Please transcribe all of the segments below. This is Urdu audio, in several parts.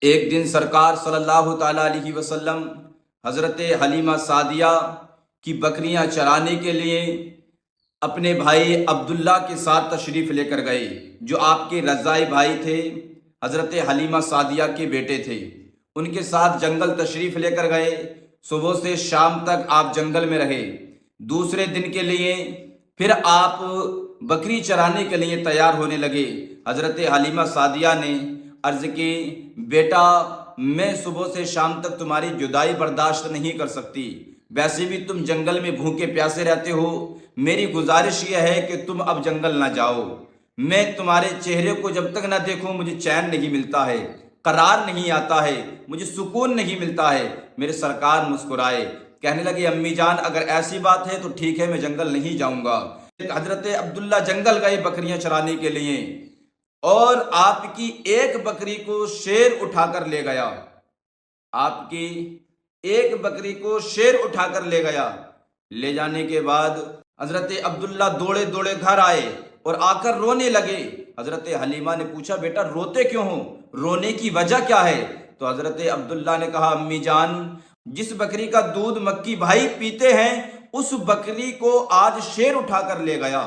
ایک دن سرکار صلی اللہ تعالیٰ علیہ وسلم حضرت حلیمہ سعدیہ کی بکریاں چرانے کے لیے اپنے بھائی عبداللہ کے ساتھ تشریف لے کر گئے، جو آپ کے رضاعی بھائی تھے، حضرت حلیمہ سعدیہ کے بیٹے تھے۔ ان کے ساتھ جنگل تشریف لے کر گئے۔ صبح سے شام تک آپ جنگل میں رہے۔ دوسرے دن کے لیے پھر آپ بکری چرانے کے لیے تیار ہونے لگے۔ حضرت حلیمہ سعدیہ نے عرض کی، بیٹا میں صبح سے شام تک تمہاری جدائی برداشت نہیں کر سکتی، ویسے بھی تم جنگل میں بھوکے پیاسے رہتے ہو، میری گزارش یہ ہے کہ تم اب جنگل نہ جاؤ۔ میں تمہارے چہرے کو جب تک نہ دیکھوں مجھے چین نہیں ملتا ہے، قرار نہیں آتا ہے، مجھے سکون نہیں ملتا ہے۔ میرے سرکار مسکرائے، کہنے لگے امی جان اگر ایسی بات ہے تو ٹھیک ہے، میں جنگل نہیں جاؤں گا۔ حضرت عبداللہ جنگل گئے بکریاں چرانے کے لیے، اور آپ کی ایک بکری کو شیر اٹھا کر لے گیا۔ آپ کی ایک بکری کو شیر اٹھا کر لے گیا۔ لے جانے کے بعد حضرت عبداللہ دوڑے دوڑے گھر آئے اور آ کر رونے لگے۔ حضرت حلیمہ نے پوچھا بیٹا روتے کیوں ہو، رونے کی وجہ کیا ہے؟ تو حضرت عبداللہ نے کہا امی جان جس بکری کا دودھ مکی بھائی پیتے ہیں اس بکری کو آج شیر اٹھا کر لے گیا۔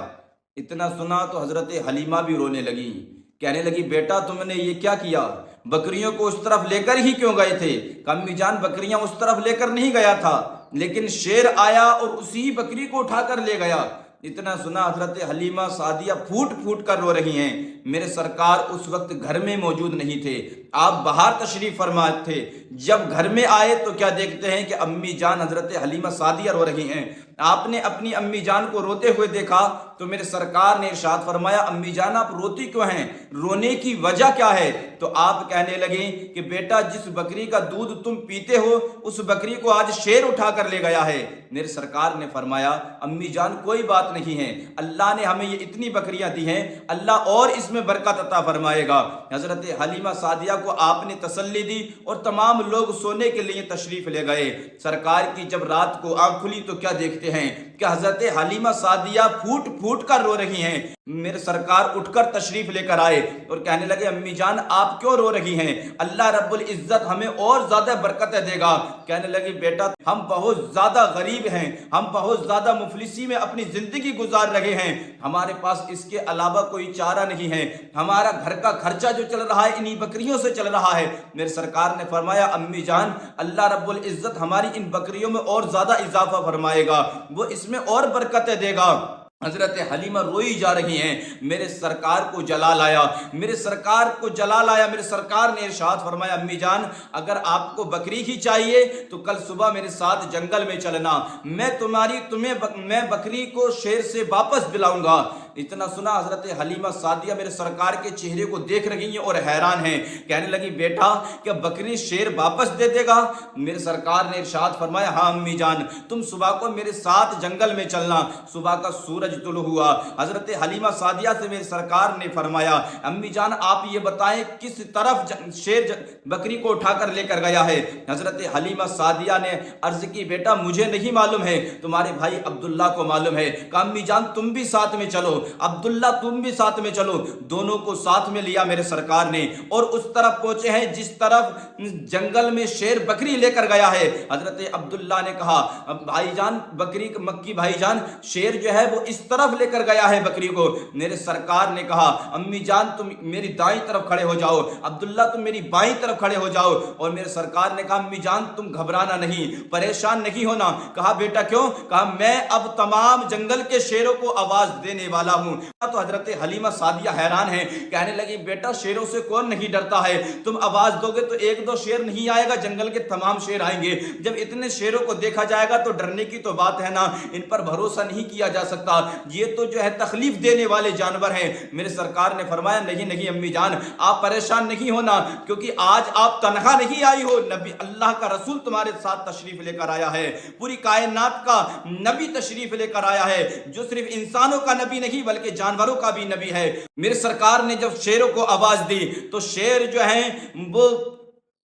اتنا سنا تو حضرت حلیمہ بھی رونے لگی، کہنے لگی بیٹا تم نے یہ کیا کیا، بکریوں کو اس طرف لے کر ہی کیوں گئے تھے؟ کہ امی جان بکریاں اس طرف لے کر نہیں گیا تھا، لیکن شیر آیا اور اسی بکری کو اٹھا کر لے گیا۔ اتنا سنا حضرت حلیمہ سعدیہ پھوٹ پھوٹ کر رو رہی ہیں۔ میرے سرکار اس وقت گھر میں موجود نہیں تھے، آپ باہر تشریف فرما تھے۔ جب گھر میں آئے تو کیا دیکھتے ہیں کہ امی جان حضرت حلیمہ سعدیہ رو رہی ہیں۔ آپ نے اپنی امی جان کو روتے ہوئے دیکھا تو میرے سرکار نے ارشاد فرمایا امی جان آپ روتی کیوں ہیں، رونے کی وجہ کیا ہے؟ تو آپ کہنے لگے کہ بیٹا جس بکری کا دودھ تم پیتے ہو اس بکری کو آج شیر اٹھا کر لے گیا ہے۔ میرے سرکار نے فرمایا امی جان کوئی بات نہیں ہے، اللہ نے ہمیں یہ اتنی بکریاں دی ہیں، اللہ اور اس میں برکت عطا فرمائے گا۔ حضرت حلیمہ سعدیہ کو آپ نے تسلی دی اور تمام لوگ سونے کے لیے تشریف لے گئے۔ سرکار کی جب رات کو آنکھ کھلی تو کیا دیکھتے ہیں کہ حضرت حلیمہ سعدیہ پھوٹ پھوٹ کر رو رہی ہیں۔ میرے سرکار اٹھ کر تشریف لے کر آئے اور کہنے لگے امی جان آپ کیوں رو رہی ہیں، اللہ رب العزت ہمیں اور زیادہ برکتیں دے گا۔ کہنے لگی بیٹا ہم بہت زیادہ غریب ہیں، ہم بہت زیادہ مفلسی میں اپنی زندگی گزار رہے ہیں، ہمارے پاس اس کے علاوہ کوئی چارہ نہیں ہے، ہمارا گھر کا خرچہ جو چل رہا ہے انہی بکریوں سے چل رہا ہے۔ میرے سرکار نے فرمایا امی جان اللہ رب العزت ہماری ان بکریوں میں اور زیادہ اضافہ فرمائے گا، وہ اس میں اور برکتیں دے گا۔ حضرت حلیمہ روئی جا رہی ہیں۔ میرے سرکار کو جلال آیا، میرے سرکار کو جلال آیا۔ میرے سرکار نے ارشاد فرمایا امی جان اگر آپ کو بکری ہی چاہیے تو کل صبح میرے ساتھ جنگل میں چلنا، میں بکری کو شیر سے واپس دلاؤں گا۔ اتنا سنا حضرت حلیمہ سعدیہ میرے سرکار کے چہرے کو دیکھ رہی ہیں اور حیران ہیں، کہنے لگی بیٹا کیا بکری شیر واپس دے دے گا؟ میرے سرکار نے ارشاد فرمایا ہاں امی جان تم صبح کو میرے ساتھ جنگل میں چلنا۔ صبح کا سورج طلوع ہوا۔ حضرت حلیمہ سعدیہ سے میرے سرکار نے فرمایا امی جان آپ یہ بتائیں کس طرف شیر بکری کو اٹھا کر لے کر گیا ہے؟ حضرت حلیمہ سعدیہ نے عرض کی بیٹا مجھے نہیں معلوم ہے، تمہارے بھائی عبداللہ کو معلوم ہے۔ کہا امی جان تم بھی ساتھ میں چلو، عبداللہ تم بھی ساتھ میں چلو۔ دونوں کو ساتھ میں لیا میرے سرکار نے اور اس طرف پہنچے ہیں جس طرف جنگل میں شیر بکری لے کر گیا ہے۔ حضرت عبداللہ نے کہا بھائی جان بکری مکی بھائی جان شیر جو ہے وہ اس طرف لے کر گیا ہے بکری کو۔ میرے سرکار نے کہا امی جان تم میری دائیں طرف کھڑے ہو جاؤ، عبداللہ تم میری بائیں طرف کھڑے ہو جاؤ۔ اور میرے سرکار نے کہا امی جان تم گھبرانا نہیں، پریشان نہیں ہونا۔ کہا بیٹا کیوں؟ کہا میں اب تمام جنگل کے شیروں کو آواز دینے والا ہوں۔ تو حضرت حلیمہ سعدیہ حیران ہیں، کہنے لگی بیٹا شیروں سے کون نہیں ڈرتا ہے، تم آواز دو گے تو ایک دو شیر نہیں آئے گا، جنگل کے تمام شیر آئیں گے۔ جب اتنے شیروں کو دیکھا جائے گا تو ڈرنے کی تو بات ہے نا، ان پر بھروسہ نہیں کیا جا سکتا، یہ تو جو ہے تکلیف دینے والے جانور ہیں۔ میرے سرکار نے فرمایا نہیں نہیں امی جان آپ پریشان نہیں ہونا، کیونکہ آج آپ تنہا نہیں آئی ہو، نبی اللہ کا رسول تمہارے ساتھ تشریف لے کر آیا ہے، پوری کائنات کا نبی تشریف لے کر آیا ہے، جو صرف انسانوں کا نبی نہیں بلکہ جانوروں کا بھی نبی ہے۔ میرے سرکار نے جب شیروں کو آواز دی تو شیر جو ہیں وہ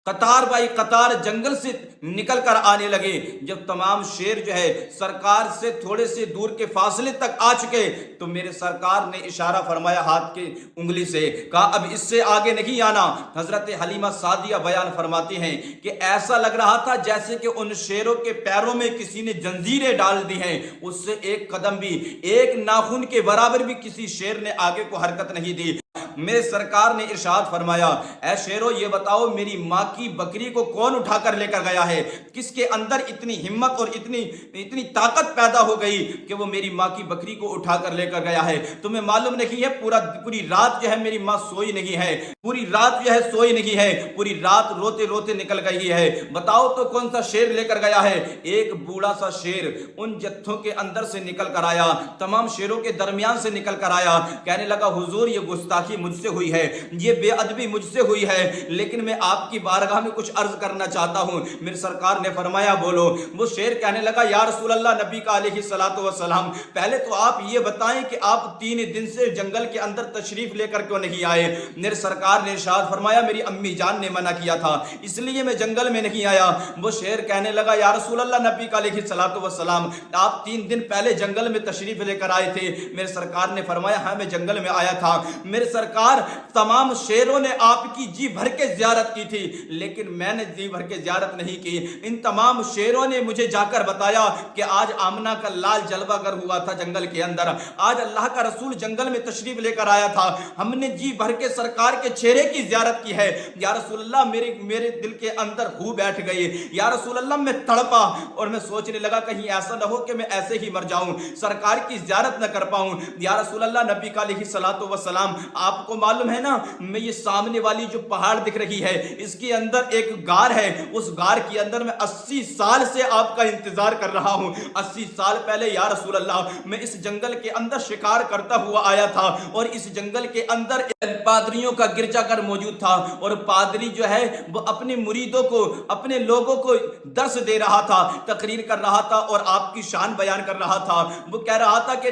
قطار بائی قطار جنگل سے نکل کر آنے لگے۔ جب تمام شیر جو ہے سرکار سے تھوڑے سے دور کے فاصلے تک آ چکے تو میرے سرکار نے اشارہ فرمایا ہاتھ کی انگلی سے، کہا اب اس سے آگے نہیں آنا۔ حضرت حلیمہ سعدیہ بیان فرماتی ہیں کہ ایسا لگ رہا تھا جیسے کہ ان شیروں کے پیروں میں کسی نے جنزیریں ڈال دی ہیں، اس سے ایک قدم بھی، ایک ناخن کے برابر بھی کسی شیر نے آگے کو حرکت نہیں دی۔ میرے سرکار نے ارشاد فرمایا، اے شیرو یہ بتاؤ میری ماں کی بکری کو کون اٹھا کر لے کر گیا ہے؟ کس کے اندر اتنی ہمت اور اتنی طاقت پیدا ہو گئی کہ وہ میری ماں کی بکری کو اٹھا کر لے کر گیا ہے؟ تمہیں معلوم نہیں ہے پوری رات جو ہے میری ماں سوئی نہیں ہے، پوری رات جو ہے سوئی نہیں ہے، پوری رات روتے روتے نکل گئی ہے۔ بتاؤ تو کون سا شیر لے کر گیا ہے؟ ایک بوڑھا سا شیر ان جتھوں کے اندر سے نکل کر آیا، تمام شیروں کے درمیان سے نکل کر آیا، کہنے لگا حضور یہ گستاخی مجھ سے ہوئی ہے، یہ بے ادبی مجھ سے ہوئی ہے، لیکن میں آپ کی بارگاہ میں کچھ عرض کرنا چاہتا ہوں۔ میرے سرکار نے فرمایا بولو۔ وہ شیر کہنے لگا یا رسول اللہ، نبی کا علیہ الصلوۃ والسلام پہلے تو آپ یہ بتائیں کہ آپ 3 دن سے جنگل کے اندر تشریف لے کر کیوں نہیں آئے؟ میرے سرکار نے ارشاد فرمایا میری امی جان نے منع کیا تھا اس لیے میں جنگل میں نہیں آیا۔ وہ شیر کہنے لگا یا رسول اللہ، نبی کا علیہ الصلوۃ والسلام آپ 3 دن پہلے جنگل میں تشریف لے کر آئے تھے۔ میرے سرکار نے فرمایا ہاں میں جنگل میں آیا تھا۔ میرے سرکار تمام شیروں نے آپ کی جی بھر کے زیارت کی تھی لیکن میں نے جی بھر کے زیارت نہیں کی۔ ان تمام شیروں نے مجھے جا کر بتایا کہ آج آمنہ کا لال جلوہ گر ہوا تھا جنگل کے اندر، آج اللہ کا رسول جنگل میں تشریف لے کر آیا تھا، ہم نے جی بھر کے سرکار کے چہرے کی زیارت کی ہے۔ یا رسول اللہ میرے دل کے اندر ہو بیٹھ گئی، یا رسول اللہ میں تڑپا اور میں سوچنے لگا کہیں ایسا نہ ہو کہ میں ایسے ہی مر جاؤں، سرکار کی زیارت نہ کر پاؤں۔ یا رسول اللہ، نبی کا علیہ الصلوۃ والسلام آپ کو معلوم ہے نا، میں یہ سامنے والی جو پہاڑ دکھ رہی ہے اس کے اندر ایک غار ہے، اس غار کے اندر میں 80 سال سے آپ کا انتظار کر رہا ہوں۔ 80 سال پہلے یا رسول اللہ میں اس جنگل کے اندر شکار کرتا ہوا آیا تھا اور اس جنگل کے اندر پادریوں کا گرجا گھر موجود تھا اور پادری جو ہے وہ اپنے مریدوں کو، اپنے لوگوں کو درس دے رہا تھا، تقریر کر رہا تھا اور آپ کی شان بیان کر رہا تھا۔ وہ کہہ رہا تھا کہ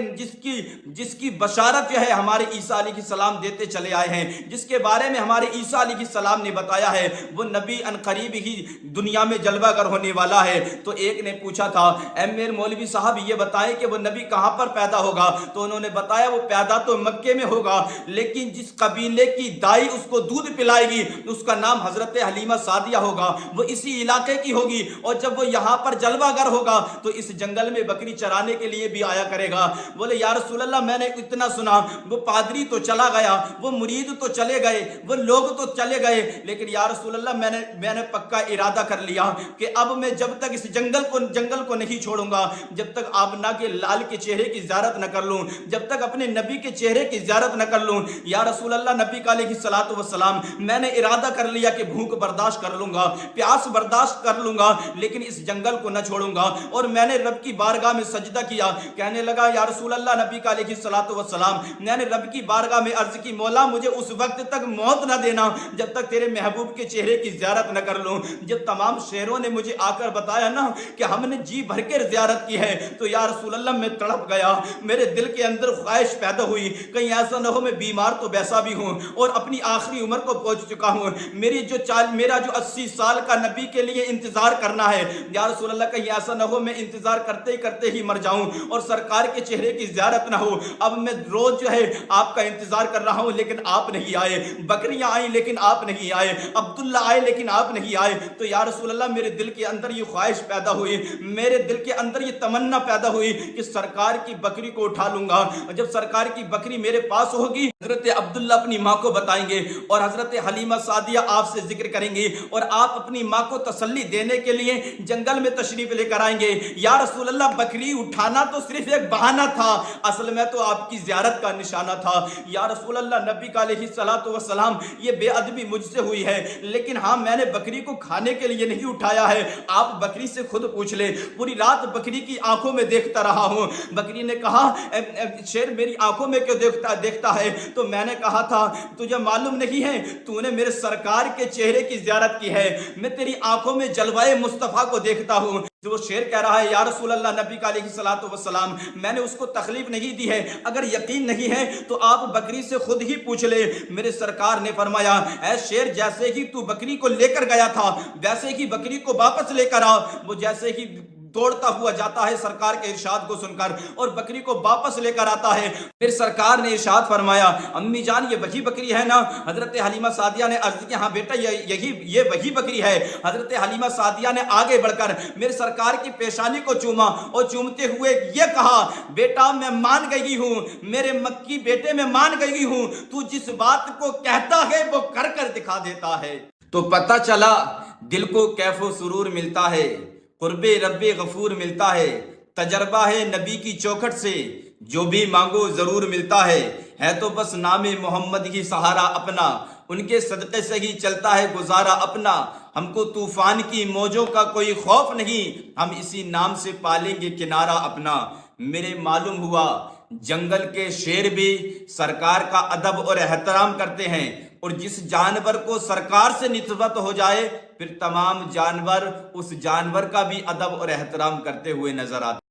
جس کی بشارت جو ہے ہمارے عیسیٰ علیہ السلام دیتے چلے آئے ہیں، جس کے بارے میں ہمارے عیسیٰ علیہ السلام نے بتایا ہے وہ نبی ان قریب ہی دنیا میں جلوہ گر ہونے والا ہے۔ تو ایک نے پوچھا تھا اے میرے مولوی صاحب یہ بتائیں کہ وہ نبی کہاں پر پیدا ہوگا؟ تو انہوں نے بتایا وہ پیدا تو مکے میں ہوگا لیکن جس قبیلے کی دائی اس کو دودھ پلائے گی اس کا نام حضرت حلیمہ سعدیہ ہوگا، وہ اسی علاقے کی ہوگی، اور جب وہ یہاں پر جلوہ گر ہوگا تو اس جنگل میں بکری چرانے کے لیے بھی آیا کرے گا۔ بولے یا رسول اللہ میں نے اتنا سنا، وہ پادری تو چلا گیا، وہ مرید تو چلے گئے، وہ لوگ تو چلے گئے، لیکن یا رسول اللہ میں نے پکا ارادہ کر لیا کہ اب میں جب تک اس جنگل کو نہیں چھوڑوں گا جب تک آمنہ کے لال کے چہرے کی زیارت نہ کر لوں، جب تک اپنے نبی کے چہرے کی زیارت نہ کر لوں۔ یا رسول اللہ، نبی کا علیہ الصلوۃ والسلام میں نے ارادہ کر لیا کہ بھوک برداشت کر لوں گا، پیاس برداشت کر لوں گا لیکن اس جنگل کو نہ چھوڑوں گا۔ اور میں نے رب کی بارگاہ میں سجدہ کیا، کہنے لگا یا رسول اللہ، نبی کا علیہ الصلوۃ والسلام میں نے رب کی بارگاہ میں عرض کی مولا مجھے اس وقت تک موت نہ دینا جب تک تیرے محبوب کے چہرے کی زیارت نہ کر لوں۔ جب تمام شیروں نے مجھے آ کر بتایا نا کہ ہم نے جی بھر کے زیارت کی ہے تو یا رسول اللہ میں تڑپ گیا، میرے دل کے اندر خواہش پیدا ہوئی کہیں ایسا نہ ہو میں بیمار تو ویسا بھی ہوں اور اپنی آخری عمر کو پہنچ چکا ہوں، میرا جو 80 سال کا نبی کے لیے انتظار کرنا ہے، یا رسول اللہ کہیں ایسا نہ ہو میں انتظار کرتے کرتے ہی مر جاؤں اور سرکار کے چہرے کی زیارت نہ ہو۔ اب میں روز جو ہے آپ کا انتظار کر رہا ہوں لیکن آپ نہیں آئے، بکریاں آئیں لیکن آپ نہیں آئے، عبداللہ آئے لیکن آپ نہیں آئے۔ تو یا رسول اللہ میرے دل کے اندر یہ خواہش پیدا ہوئی، میرے دل کے اندر یہ تمنا پیدا ہوئی کہ سرکار کی بکری کو اٹھا لوں گا، جب سرکار کی بکری میرے پاس ہوگی حضرت عبداللہ اپنی ماں کو بتائیں گے اور حضرت حلیمہ سعدیہ آپ سے ذکر کریں گی اور آپ اپنی ماں کو تسلی دینے کے لیے جنگل میں تشریف لے کر آئیں گے۔ یا رسول اللہ بکری اٹھانا تو صرف ایک بہانہ تھا، اصل میں تو آپ کی زیارت کا نشانہ تھا۔ یا رسول اللہ، نبی کا علیہ الصلوۃ والسلام یہ بے ادبی مجھ سے ہوئی ہے لیکن ہاں میں نے بکری کو کھانے کے لیے نہیں اٹھایا ہے، آپ بکری سے خود پوچھ لے، پوری رات بکری کی آنکھوں میں دیکھتا رہا ہوں۔ بکری نے کہا شیر میری آنکھوں میں کیوں دیکھتا ہے؟ تو میں نے کہا تھا تجھے معلوم نہیں ہے تو نے میرے سرکار کے چہرے کی زیارت کی ہے، میں تیری آنکھوں میں جلوہ مصطفیٰ کو دیکھتا ہوں۔ جو شیر کہہ رہا ہے یا رسول اللہ نبی کا علیہ الصلوۃ والسلام میں نے اس کو تکلیف نہیں دی ہے، اگر یقین نہیں ہے تو آپ بکری سے خود ہی پوچھ لے۔ میرے سرکار نے فرمایا اے شیر جیسے ہی تو بکری کو لے کر گیا تھا ویسے ہی بکری کو واپس لے کر آ۔ وہ جیسے ہی دوڑتا ہوا جاتا ہے سرکار کے ارشاد کو سن کر اور بکری کو واپس لے کر آتا ہے۔ پھر سرکار نے ارشاد فرمایا امی جان یہ وہی بکری ہے نا؟ حضرت حلیمہ سعدیہ نے عرض کی ہاں بیٹا یہ وہی بکری ہے۔ حضرت حلیمہ سعدیہ نے آگے بڑھ کر میرے سرکار کی پیشانی کو چوما اور چومتے ہوئے یہ کہا بیٹا میں مان گئی ہوں، میرے مکی بیٹے میں مان گئی ہوں، تو جس بات کو کہتا ہے وہ کر کر دکھا دیتا ہے۔ تو پتہ چلا دل کو کیف و سرور ملتا ہے، قرب رب غفور ملتا ہے، تجربہ ہے نبی کی چوکھٹ سے، جو بھی مانگو ضرور ملتا ہے تو بس نام محمد ہی سہارا اپنا، ان کے صدقے سے ہی چلتا ہے گزارا اپنا، ہم کو طوفان کی موجوں کا کوئی خوف نہیں، ہم اسی نام سے پالیں گے کنارہ اپنا۔ میرے معلوم ہوا جنگل کے شیر بھی سرکار کا ادب اور احترام کرتے ہیں، اور جس جانور کو سرکار سے نسبت ہو جائے پھر تمام جانور اس جانور کا بھی ادب اور احترام کرتے ہوئے نظر آتے ہیں۔